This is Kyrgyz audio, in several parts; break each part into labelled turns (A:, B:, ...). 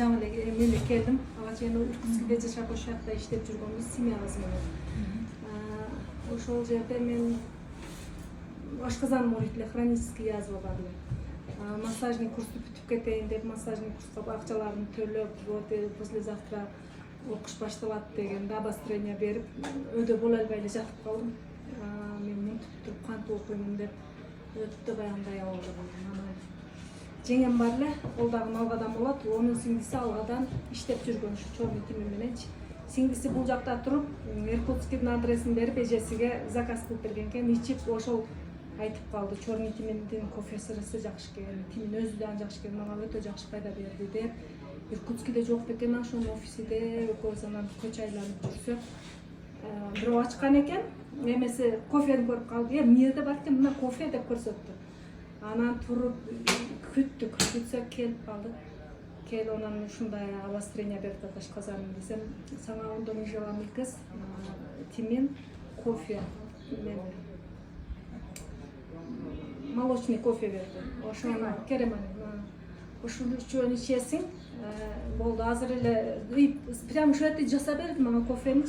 A: жаңы эле мен келдим. Ага чейин Иркутскиде жашап ошол жакта иштеп жүргөнбүз, семья менен. Ошол жерде мен ашказан может эле хронический язва бар эле. Массажный курсту бүтүп кетейин деп, массажный курска акчаларын төлөп, вот послезавтра окуш башталат дегенде обострение берип, өйдө боло албай эле жатып калдым. Мен мынтип туруп кантип окуймун деп өтө баягындай абалдым. Жеңем бар эле, ол дагы Алгадан болот. Онун сиңдиси Алгадан иштеп жүргөн ушу Чорный Тими мененчи. Сиңдиси бул жакта туруп, Иркутскийдин адресин берип, эжесиге заказ кылып берген экен. Ичип ошол айтып калды. Чорный Тиминдин кофеси жакшы экен, Тимин өзү да жакшы экен, мага өтө жакшы пайда берди деп. Иркутскийде жок бекен ошонун офисиде экөөбүз анан көчө айланып жүрсөк, бирөө ачкан экен. Эмеси кофени көрүп калды. Эмне жерде бар экен, мына кофе деп көрсөттү. Анан туруп күттүк, келип калды. Келип анан ушундай обострение берди ашказаным десем, сага ондон желам кыз, Тимин, кофе менен молочный кофе берди. Ошону керемет. Ушуну үчөөнү ичесиң, болду. Азыр эле прям ушул жерде жасап берди мага кофени.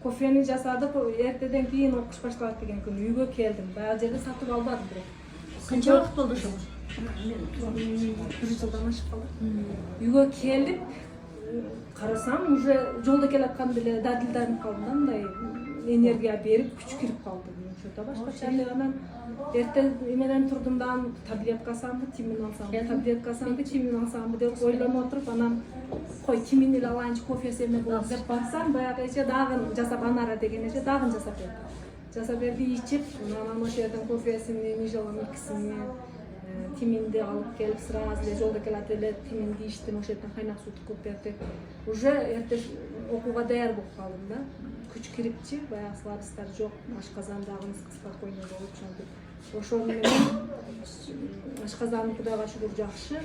A: Кофени жасадык, эртеден кийин окуш башталат деген күнү үйгө келдим. Баягы жерде сатып албадым бирок.
B: Канча вакыт болду ошол?
A: Bir жылдан ашып калды. Үйгө келип карасам, уже жолдо келатканда эле дадилданып калдым да, мындай энергия берип, күч кирип калды. Ошото башкача анан эртең менен турдум да таблетка алсамбы, Тимин алсамбы, таблетка алсамбы, Тимин алсамбы деп ойлонуп отуруп, анан кой Тимин эле алайынчы, кофеси эме болот деп барсам, баягы эже дагы жасап, Анара деген эже дагы жасап берди. Жасап берди, ичип, анан ошол жерден кофесини, нижолом икисини, Тиминди алып келип, сразу эле жолдо келат эле Тиминди ичтим, ошол жерден кайнак суу кылып берди. Уже эртең окууга даяр болуп калдым да. Күч кирипчи, баягы слабостьтар жок, ашказан дагы спокойно болуп ошентип. Ошол менен ашказаным Кудайга шүгүр жакшы.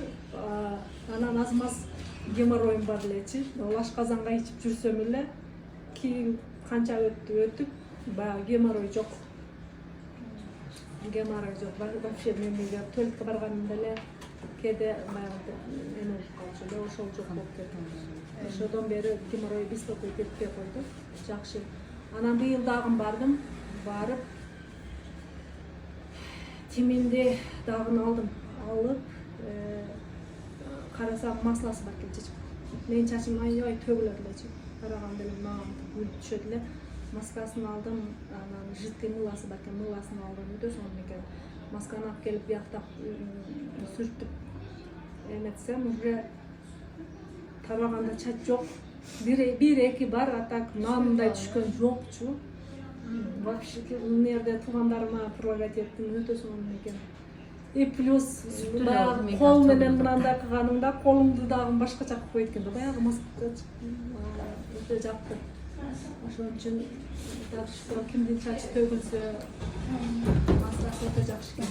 A: Анан аз-маз геморроюм бар элечи. Ол ашказанга ичип жүрсөм эле, кийин канча өтүп, баягы геморрой жок. Геморрой жок. Вообще мемеге туалетке барганда эле кээде баягы эме болуп калчу эле, ошол жок болуп кетти. Ошодон бери геморрой беспокой кетпей койду. Жакшы. Анан быйыл дагы бардым, барып Тиминди дагы алдым. Алып, карасам масласы бар экен чечип. Менин чачым аябай төгүлөт элечи. Караганда эле мага күлүп түшөт эле. Маскасын алдым, анан жидкий мыласы бар экен, мыласын алдым. Өтө сонун экен. Масканы алып келип бияктап сүртүп эметсем, уже тараганда чач жок. Бир эки бар, а так намындай түшкөн жокчу. Вообще мына жерде туугандарыма прерогативдин өтө сонун экен. И плюс баягы кол менен мынандай кылганымда колумду дагы башкача кылып койт экен да, баягы маска өтө жакты. Ошон үчүн кимдин чачы төгүлсө, маскасы өтө жакшы экен.